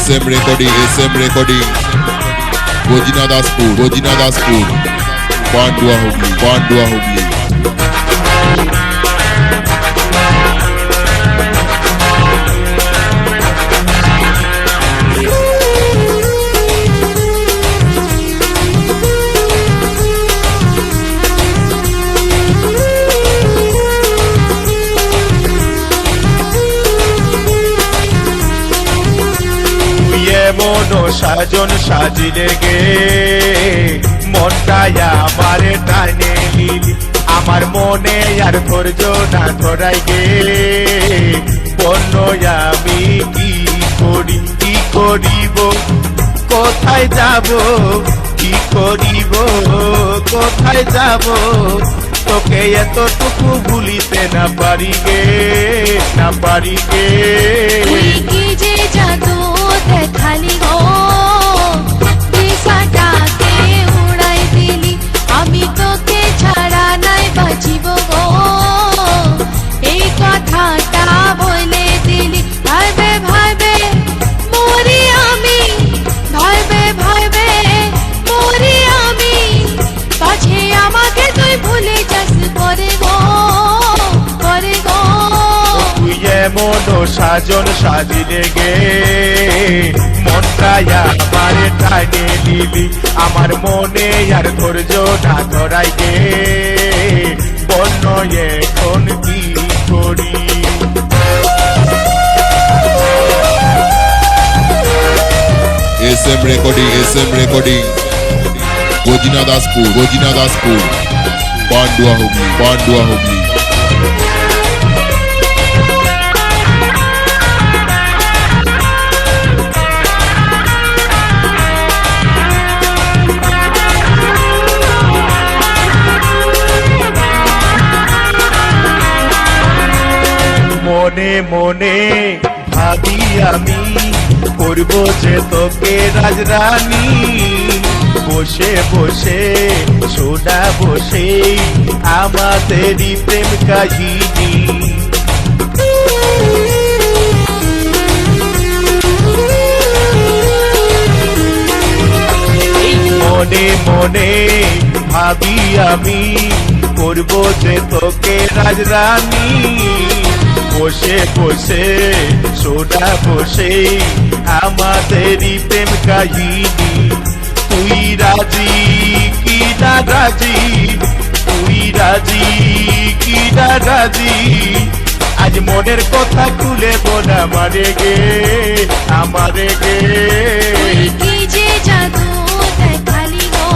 SM recording Gojina Daspur Pandua Hubli মনো সাজন সাজিলে গে মনটাই আমারে টানে নিলি আমার মনে আর ধৈর্য না ধরাই গে বন্য আমি কি করিব কোথায় যাব কি করিব কোথায় যাব তোকে এতটুকু ভুলিতে না পারি গে তুই কি যে জাদু দেখালি গো দিশাটাকে উড়াই দিলি আমি তোকে ছাড়া নাই বাঁচিব গো এই কথাটা বলে দিলি ভাইবে মরি আমি ভাইবে মরি আমি পাছে আমাকে তুই ভুলে যাস করে গো তুই মনো সাজন সাজিলে গে মনটাই আমারে টানে নিলি আমার মনে আর ধৈর্য না ধরাই গে বন্য এখন কি করি SM recording Gojina Daspur Pandua Hubli মনে ভাবি আমি করব যে তোকে রাজরানী বসে সোনা বসে আমাদেরই প্রেম কাহিনী মনে ভাবি আমি করব যে তোকে রাজরানী বসে সোনা বসে আমাদেরই প্রেম কাহিনী তুই রাজি কি না রাজি আজ মনের কথা খুলে বল আমারে গে কি যে জাদু দেখালি গো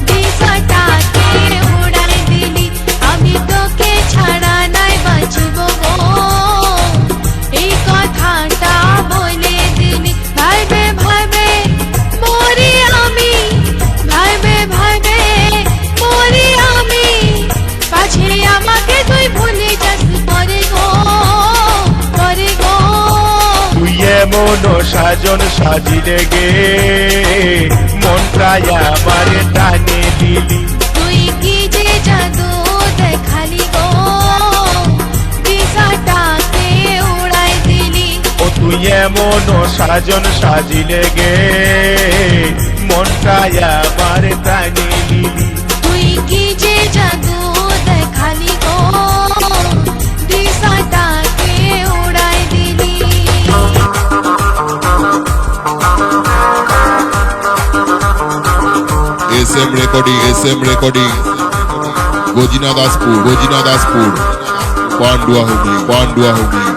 দিশাটাকে উড়াই দিলি আমি তোকে ছাড়া নাই বাঁচিব গো এই কথাটা বলে দিলি ভাইবে মরি আমি ভাইবে মরি আমি পাছে আমাকে তুই ভুলে যাস করে গো তুই মনো সাজন সাজিলে গে মনটাই আমারে টানে দিলি তুই কি যে জাদু দেখালি গো দিশাটাকে উড়াই দিলি ও তুই মনো সাজন সাজিলে গে মনটাই আমারে টানে দিলি তুই কি যে জাদু দেখালি গো দিশাটাকে উড়াই দিলি SM recording Gojina Daspur Pandua Hubli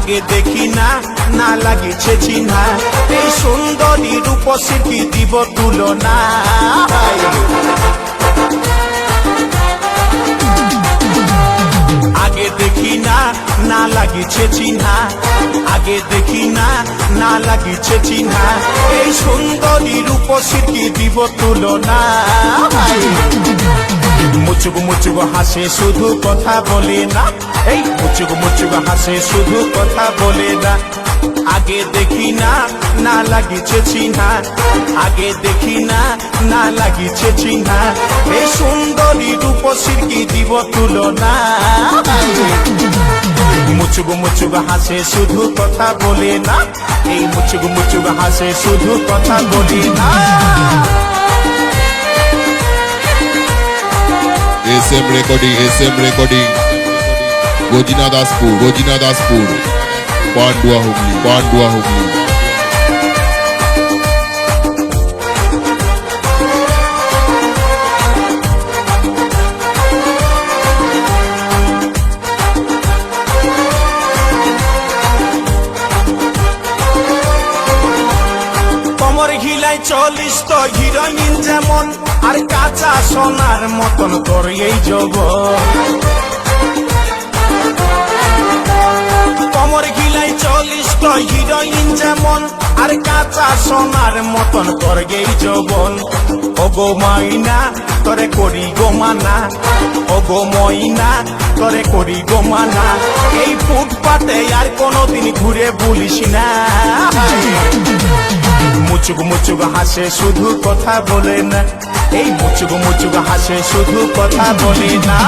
আগে দেখি না না লাগিছে চিহ্না এই সুন্দরী রূপসীর কি দিব তুলনা আগে দেখি না না লাগিছে চিহ্না আগে দেখি না না লাগিছে চিহ্না এই সুন্দরী রূপসীর কি দিব তুলনা মুচুক মুচুক হাসে শুধু কথা বলে না এই মুচুক মুচুক হাসে শুধু কথা বলে না আগে দেখি না না লাগিছে চিহ্না আগে দেখি না না লাগিছে চিহ্না এই সুন্দরী রূপসীর কি দিব তুলনা মুচুক মুচুক হাসে শুধু কথা বলে না এই মুচুক মুচুক হাসে শুধু কথা বলে না SM recording গজিনা দাসপুর পান্ডুয়া হুগলি কমর ঘিলাই 40 তো হিরোইন যেমন আর কাঁচা সোনার মতন তোর এই যৌবন কমর ঘিলাই 40 তো হিরোইন যেমন আর কাঁচা সোনার মতন তোর এই যৌবন ও গো মাইনা তোরে করি গো মানা ও গো মইনা তোরে করি গো মানা এই ফুটপাতে আর কোনোদিন ঘুরে বলিস না মুচুক মুচুক হাসে শুধু কথা বলে না এই মুচুক মুচুক হাসে শুধু কথা বলে না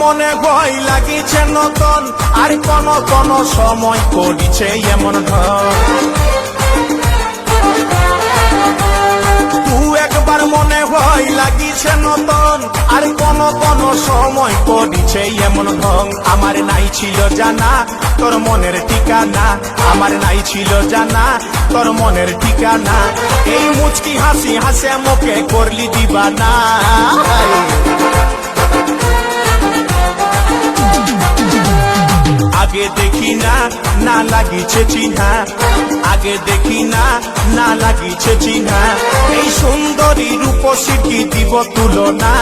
মনে ভয় লাগিছে নতন আর কোন কোন সময় করিছে এমন তুই একবার মনে ভয় লাগিছে নতন আর কোন কোন সময় করিছে এমন ঢং আমার নাই ছিল জানা তোর মনের ঠিকানা আমার নাই ছিল জানা তোর মনের ঠিকানা এই মুচকি হাসি হাসে মুখে করলি দিবানা আগে দেখি না না লাগিছে চিহ্না আগে দেখি না না লাগিছে চিহ্না এই সুন্দরী রূপসী কি দিব তুলনা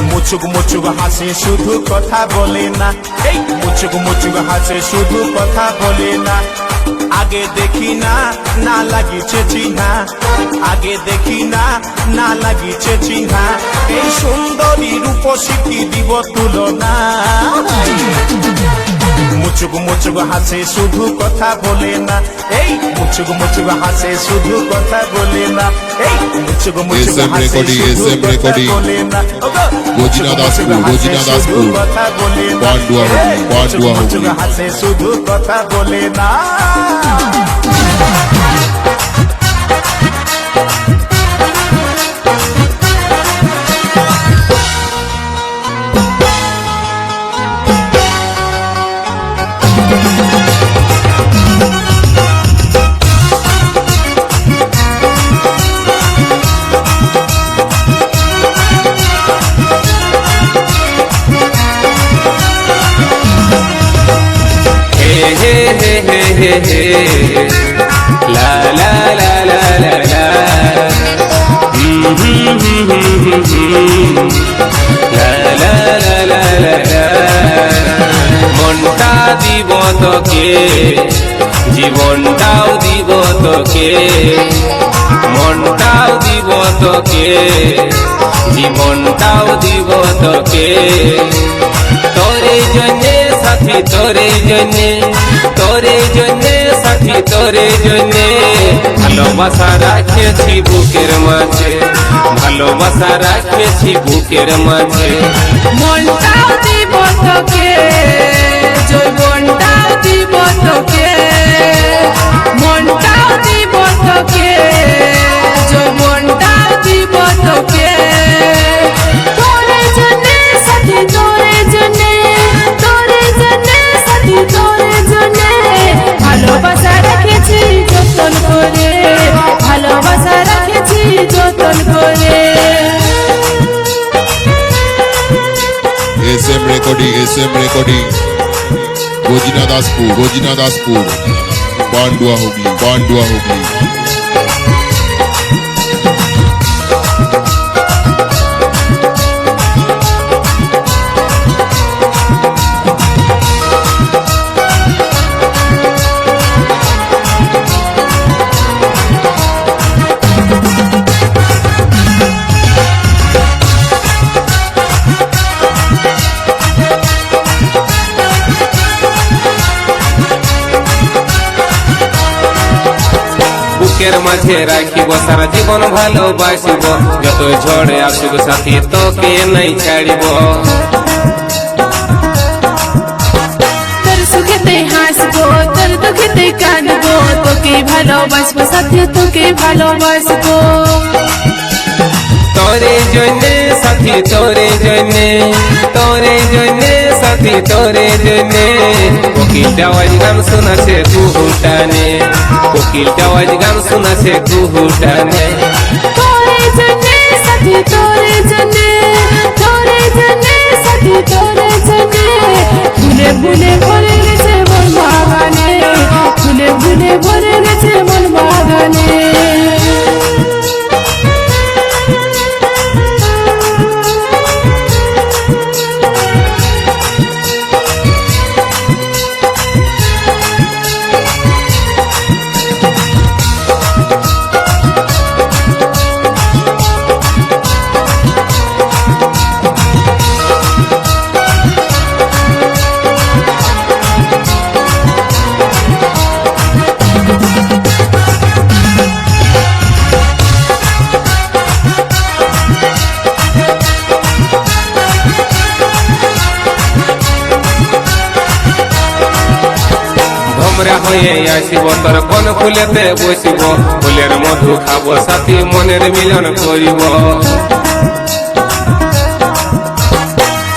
মুচুক মুচুক হাসে শুধু কথা বলে না এই মুচুক মুচুক হাসে শুধু কথা বলে না আগে দেখি না না লাগিছে চিহ্না আগে দেখি না না লাগিছে চিহ্না এই সুন্দরী রূপসী কি দিব তুলনা মুচুক মুচুক হাসে শুধু কথা বলে না এই মুচুক মুচুক হাসে শুধু কথা বলে না এই মুচুক মুচুক হাসে শুধু কথা বলে না গজিনা দাসপুর কথা বলে না পান্ডুয়া হুগলি হাসে শুধু কথা বলে না La la la la la la La la la la la la মনটা দিব তোকে জীবনটাও দিব তোকে, মনটাও দিব তোকে, জীবনটাও দিব তোকে। তোরে জন্যে সাথী, তোরে জন্যে, তোরে জন্যে সাথী, তোরে জন্যে ভালোবাসা রাখেছি বুকের মাঝে, ভালোবাসা রাখেছি বুকের মাঝে। মনটাও দিব তোকে, যৌবনটাও দিব তোকে, মনটাও দিব তোকে, যৌবনটাও দিব তোকে। তোরে জন্যে সাথী, তোরে জন্যে, তোরে জন্যে সাথী, তোরে জন্যে ভালোবাসা রেখেছি যতন করে, ভালোবাসা রেখেছি যতন করে। SM recording, SM recording. Gojina Daspur, Gojina Daspur. Bandua Hugli, Bandua Hugli. বুকের মাঝে রাখিব সারা জীবন ভালোবাসিব, যত ঝড়ে আসুক সাথী তোকে নাই ছাড়িব। তোর সুখেতে হাসবো, তোর দুঃখেতে কাঁদবো, তোকে ভালোবাসবো সাথী, তোকে ভালোবাসবো। তোরে জন্যে সাথী, তোরে জন্যে, তোরে জন্যে সাথী, তোরে জন্যে কোকিলটা আওয়াজ গান শোনাছে কুহুটানে, কোকিলটা আওয়াজ গান শোনাছে কুহুটানে। তোরে জন্যে সাথী, তোরে জন্যে, তোরে জন্যে সাথী, তোরে জন্যে ফুলে ফুলে ভরে গেছে মন বাগানে, ফুলে ফুলে ভরে গেছে মন বাগানে। ভমরা হয়ে আসিব তোর কোন ফুলেতে বসিব, ফুলের মধু খাব সাথী মনের মিলন করিব।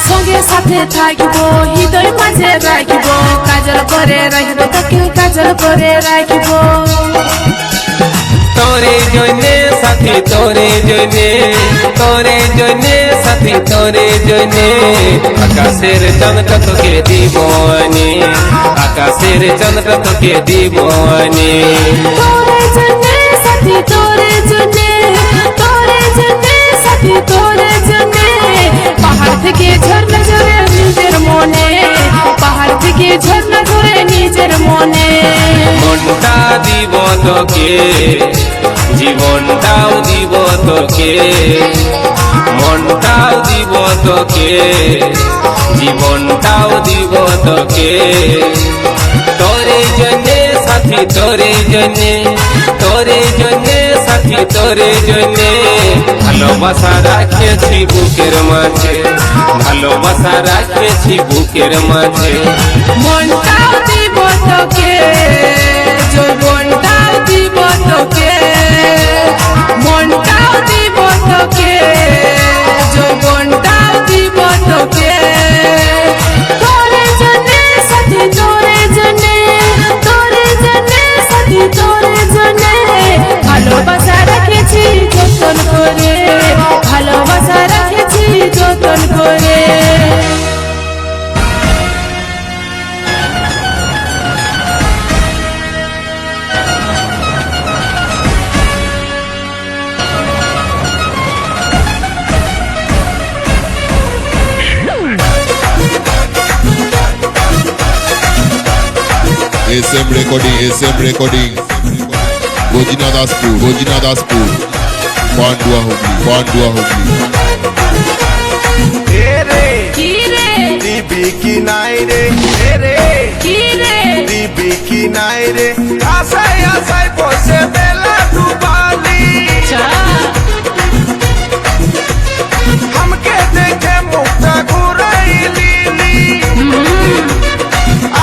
সঙ্গে সাথে থাকবো, হৃদয় মাঝে রাখব, কাজল করে রাখব তোকে, কাজল করে রাখব। তোরে জন্যে সাথী, তোরে জন্যে, তোরে জন্যে সাথী, তোরে জন্যে আকাশের চাঁদটা তোকে দিবনি, আকাশের চাঁদটা তোকে দিবনি। তোরে জন্যে সাথী, তোরে জন্যে, তোরে জন্যে সাথী, তোরে জন্যে পাহাড় থেকে ঝর্ণা ঝরে নিজের মনে, পাহাড় থেকে ঝর্ণা ঝরে নিজের মনে। মনটা দিব তোকে, জীবনটাও দিব তোকে, মনটাও দিব তোকে, জীবনটাও দিব তোকে। তোরে জন্যে সাথী, তোরে জন্যে, তোরে জন্যে সাথী, তোরে জন্যে ভালোবাসা রাখেছি বুকের মাঝে, ভালোবাসা রাখেছি বুকের মাঝে। মনটাও দিব তোকে, যৌবনটাও দিব তোকে, মনটাও দিব তোকে, যৌবনটাও দিব তোকে। তোরে জন্যে সাথী, তোরে জন্যে, তোরে জন্যে সাথী, তোরে জন্যে ভালোবাসা রেখেছি যতন করে, ভালোবাসা রেখেছি যতন করে। SM recording গজিনা দাসপুর পান্ডুয়া হুগলি রে কি রে দিবি কি নাই রে রে কি রে দিবি কি নাই রে আশায় আশায় বসে বেলা ডুবালি চা हमके देखे मुक्ता घुराइली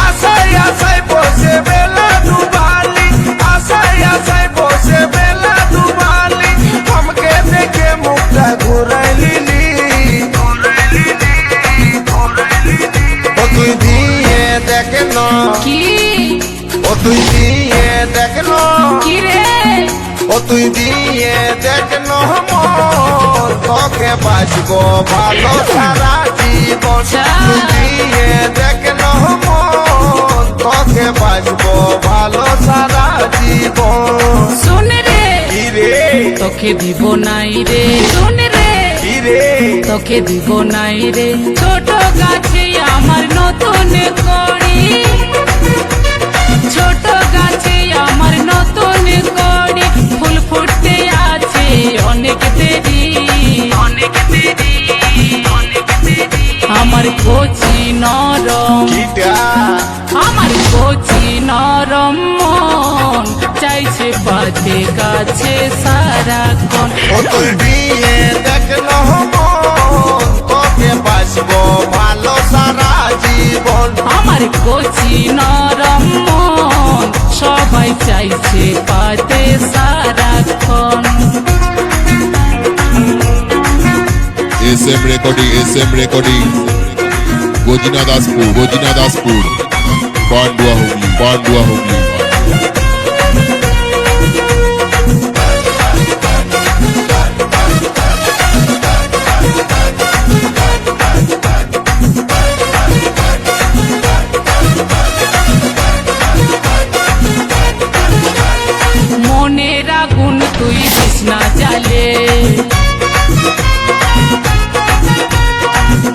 आशाय आशाय बसे बेला डुबाली आशाय आशाय बसे बेला डुबाली हमके देखे मुक्ता घुराइली ओ तुई दिए देखनो কি ओ तुई दिए देखनो কি রে ও তুই দিয়ে দেখনো মন তোকে বাঁচবো ভালো সারা জীবন তুই দিয়ে দেখনো মন তোকে বাঁচবো ভালো সারা জীবন শুন রে কি রে তোকে দিব নাই রে শুন রে কি রে তোকে দিব নাই রে ছোট গাছে আমার নতুন কড়ি ছোট গাছে আমার নতুন কড়ি ফুল ফুটতে আছে অনেক দেরি আমার কচি নরম কিটা আমার কচি নরম মন চাইছে পাতে কাছে সারাক্ষণ ও তুই দিয়ে দেখনো মন তোকে বাঁচবো ভালো সারা জীবন আমার কচি নরম মন সবাই চাইছে পাতে সারাক্ষণ SM recording গজিনা দাসপুর পান্ডুয়া হুগলি মনের আগুন তুই দিস না জ্বালে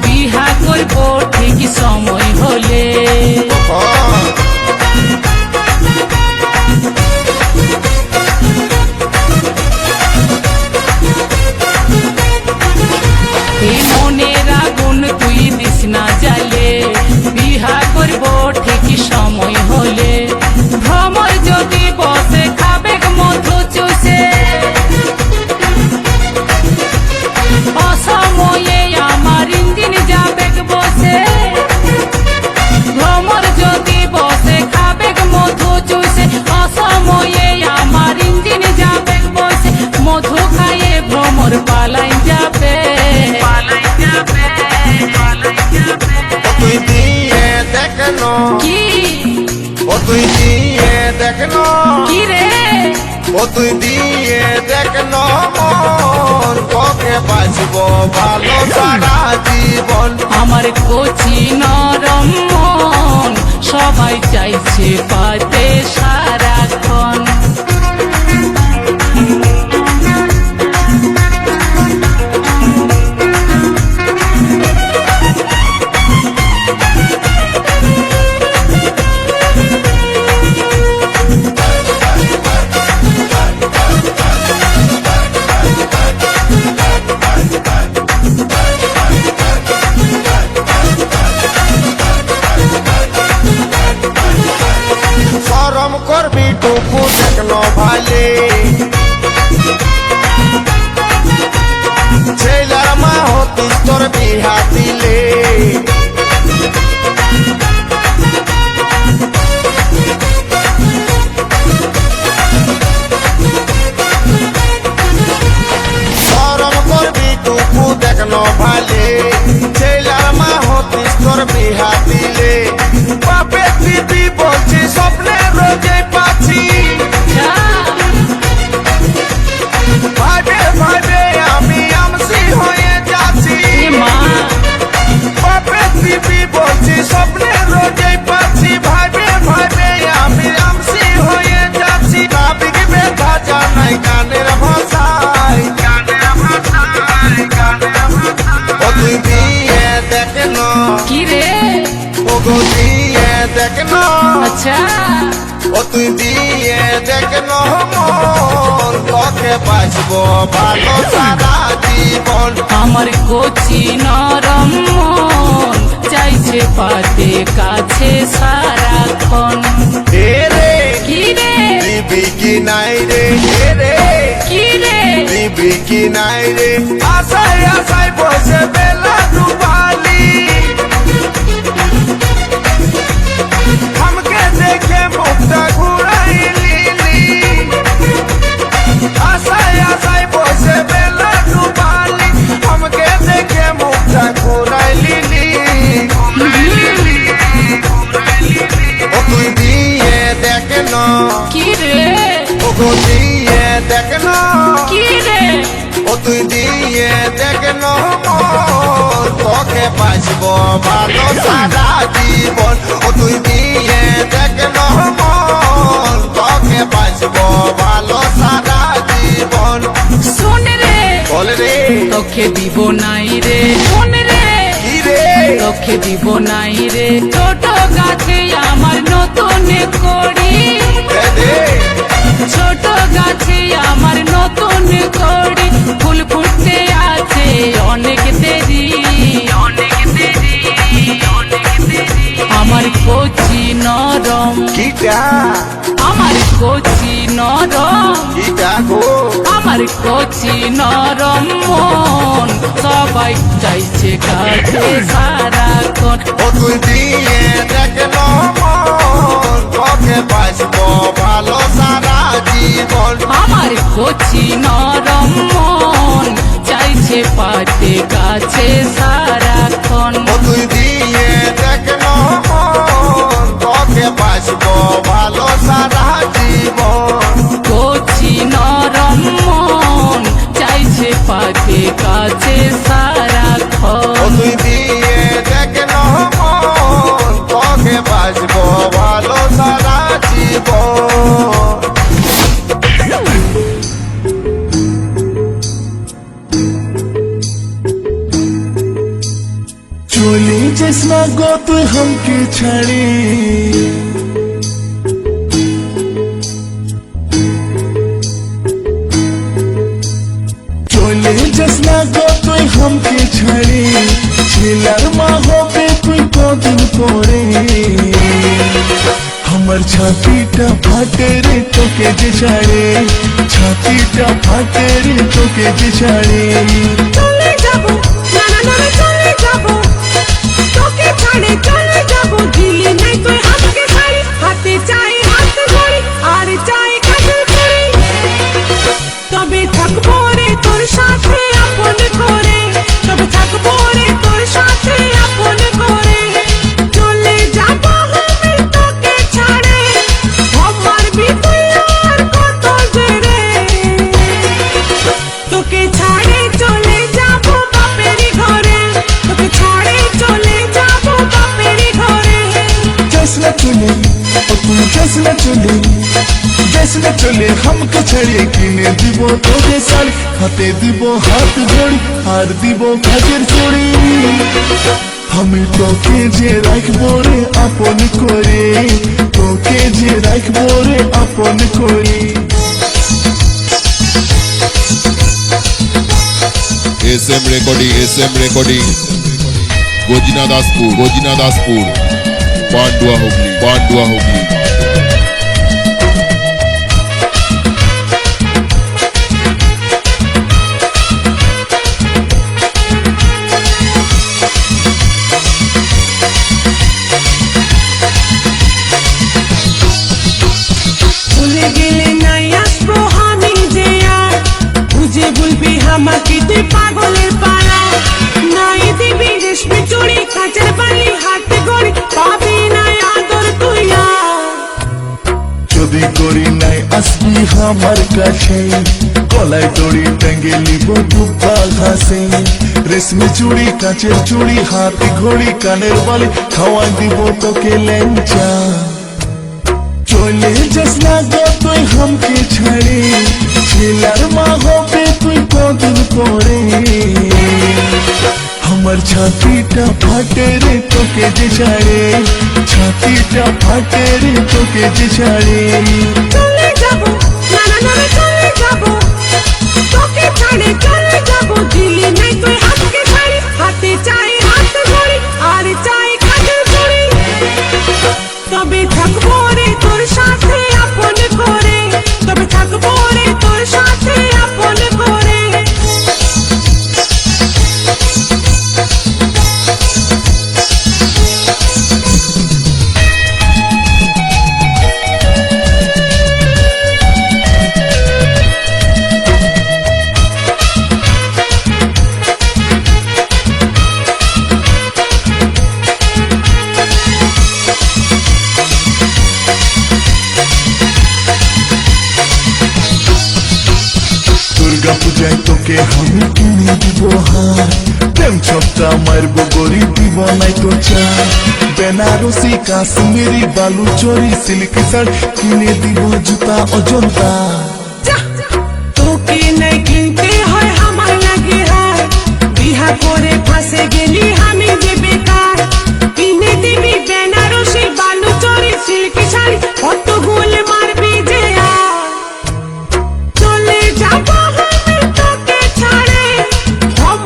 বিহা করব ঠিক সময় হলে এই মনের আগুন তুই দিস না জ্বালে বিহা করব ঠিক সময় হলে ভ্রমর যদি বসে খাবে মধু চুষে অসময়ে আমার ইঞ্জিন যাবে বসে ভ্রমর যদি বসে খাবে মধু চুষে অসময়ে আমার ইঞ্জিন যাবে বসে মধু খাইয়ে ভ্রমর পালাই যাবে ও তুই দিয়ে দেখনো কি ও তুই দিয়ে দেখনো কি রে ও তুই দিয়ে দেখনো মন তোকে বাঁচবো ভালো সারা জীবন আমার কচি নরম মন সবাই চাইছে পাতে সারাক্ষণ শরম করবি টুকু দেখনো ভালে ছেলার মা হতিস তোর বিহা দিলে শরম করবি টুকু দেখনো ভালে ছেলার মা হতিস তোর বিহা দিলে বাপে দিদি বলছি স্বপ্নে রোজে পাচ্ছি ভাবে ভাবে আমি আমসি হয়ে যাচ্ছি মা বাপে দিদি বলছি স্বপ্নে রোজে পাচ্ছি ভাবে ভাবে আমি আমসি হয়ে যাচ্ছি ভাবিক ব্যথা জানাই গানের ভাষায় ও তুই দিয়ে দেখনো কি রে ও গো দিয়ে দেখনো আচ্ছা ও তুই দিয়ে দেখ মন তোকে বাঁচবো ভালো সারা জীবন আমার কচি নরম মন চাইছে পাতে কাছে সারাক্ষণ এ রে কি রে দিবি কি নাই রে এ রে কি রে দিবি কি নাই রে আশায় আশায় বসে বেলা ডুবালি हमके देखे मुक्ता घुराइली आशाय आशाय बसे बेला डुबाली हमके देखे मुक्ता घुराइली ओ तुई दिए देखनो কি রে ओ गो दिए देखनो কি রে ও তুই দিয়ে দেখনো মন তোকে বাঁচবো ভালো সারা জীবন ও তুই দিয়ে দেখনো মন তোকে বাঁচবো ভালো সারা জীবন শোন রে বল রে তোকে দিব নাই রে শোন রে কি রে তোকে দিব নাই রে ছোট গাছে আমার নতুন কড়ি দে দে ছোট গাছে আমার নতুন কড়ি ফুল ফুটতে আছে অনেক দেরি অনেক দেরি অনেক দেরি আমার কচি নরম কিটা আমার কচি নরম কিটা গো আমার কচি নরম মন সবাই চাইছে কাছে সারাক্ষণ ও তুই দিয়ে দেখনো মন তোকে বাঁচবো ভালো সারা জীবন আমার কচি নরম মন চাইছে পাতে কাছে সারাক্ষণ ও তুই দিয়ে দেখনো মন তোকে বাঁচবো ভালো সারা জীবন কচি নরম মন চাইছে পাতে কাছে ও সারাক্ষণ তুই দিয়ে দেখনো মন তোকে বাঁচবো ভালো সারা জীবন চলে যাস না গো তুই हमके ছাড়ে চলে যাস না গো তুই हमके ছাড়ে ছেলার মা হবে তুই কদিন পরে আমার ছাতিটা ফাটে রে তোকে যে ছাড়ে ছাতিটা ফাটে রে তোকে যে ছাড়ে চলে যাব না না না চলে যাব তোকে ছাড়ে চলে যাব দিলি নাই তুই আমাকে ছাড়ি হাতে চাই হাত ধরি আর চাই কাজল করি তবে থাকবো রে তোর সাথে আপন করে তবে থাকবো রে তোর সাথে আপন করে চলে যাব আমি তোকে ছাড়ে আমার বিপুলার কত জেরে তোকে ছাড়ে চলে যাব বাপেরই ঘরে তোকে ছাড়ে চলে যাব বাপেরই ঘরে जैसना चले ओ तू जैसना चले हमके छड़े किने दिबो तोरे साड़ी हाथे दिबो हाथ जोड़ी हार दिबो काजेर चूड़ी আমি তোকে যে রাখবো রে আপন করে তোকে যে রাখবো রে আপন করে SM recording গজিনা দাসপুর পান্ডুয়া হুগলি ভুলে গেলে নাই আসবো আমি যে আর বুঝে বলবি আমাকে তুই পাগলের পালা নাই দিবি রেশমি চুড়ি কাঁচের বালি হাতে গড়ি পাবি না আদর তুই আর যদি করি নাই আসবি আমার কাছে গলায় দড়ি টাঙ্গে লিব দুব্বা ঘাসে রেশমি চুড়ি কাঁচের চুড়ি হাতে ঘড়ি কানের বালি খাওয়া দিব তোকে ল্যাংচা চলে যাস না গো তুই हमके ছাড়ে ছেলার মা হবে তুই কদিন পরে আমার ছাতিটা ফাটে রে তোকে যে ছাড়ে ছাতিটা ফাটে রে তোকে যে ছাড়ে চলে যাব না না না না চলে যাব তোকে ছাড়ে চলে যাব দিলি নাই তুই হাতকে ছাড়ি হাতে চাই হাত ধরি আর চাই কাজে ধরি তবে থাকবো রে তোর সাথে আপন করে তবে থাকবো রে তোর সাথে আপন করে দুর্গা পূজায় তোকে আমি কিনে দিব হার প্রেম ছপটা মারবো গরি দিব নাই তো চা বেনারসি কাশ্মীরি বালু চরি সিল্ক শার্ট কিনে দিব জুতা অজন্তা যা তোকে নাই কিনতে হয় আমার লাগে হার বিহা করে ফাঁসে গেলি আমি যে বেকার কিনে দিবি বেনারসি বালু চরি সিল্ক শাড়ি কত গোল মারবি যে আর চলে যাব আমি তোকে ছাড়ে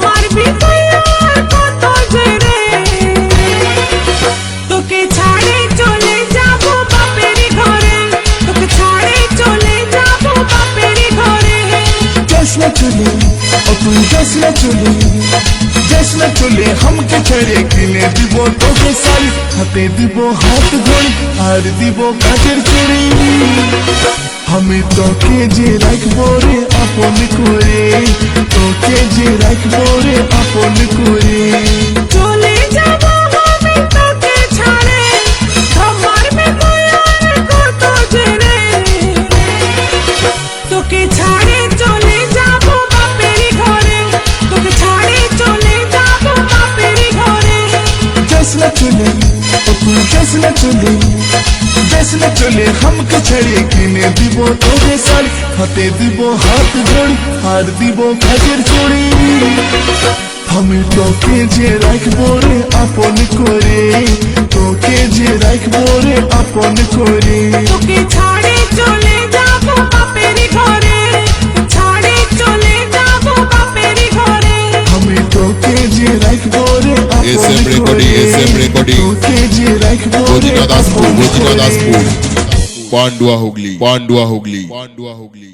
মারবি তুই আর কত জেরে তোকে ছাড়ে চলে যাব বাপের ঘরে তোকে ছাড়ে চলে যাব বাপের ঘরে যাস না চলে ও তুই যাস না চলে যাস না চলে हमके ছেড়ে কিনে দিব তোকে শাড়ি হাতে দিব হাত ঘড়ি আর দিব কাচের চুড়ি আমি তোকে যে রাখবো রে আপন করে তোকে যে রাখবো রে আপন করে চলে যাব আমি তোকে ছাড়ে মারবে তুই আর কত জেরে তোকে ছাড়ে চলে যাব বাপের ঘরে তোকে ছাড়ে চলে যাব বাপের ঘরে যাস না চলে ও তুই যাস না চলে যাস না চলে हमके ছেড়ে কিনে দিব তোকে শাড়ি হাতে দিব হাত ঘড়ি আর দিব কাচের চুড়ি আমি তোকে যে রাখবো রে আপন করে তোকে যে রাখবো রে আপন করে তোকে ছাড়ে চলে যাব বাপের ঘরে ছাড়ে চলে যাব বাপের ঘরে আমি তোকে যে রাখবো রে আপন SM recording, SM recording. তোকে যে রাখবো রে গজিনা দাসপুর আপন গজিনা করে। দাসপুর পান্ডুয়া হুগলি পান্ডুয়া হুগলি পান্ডুয়া হুগলি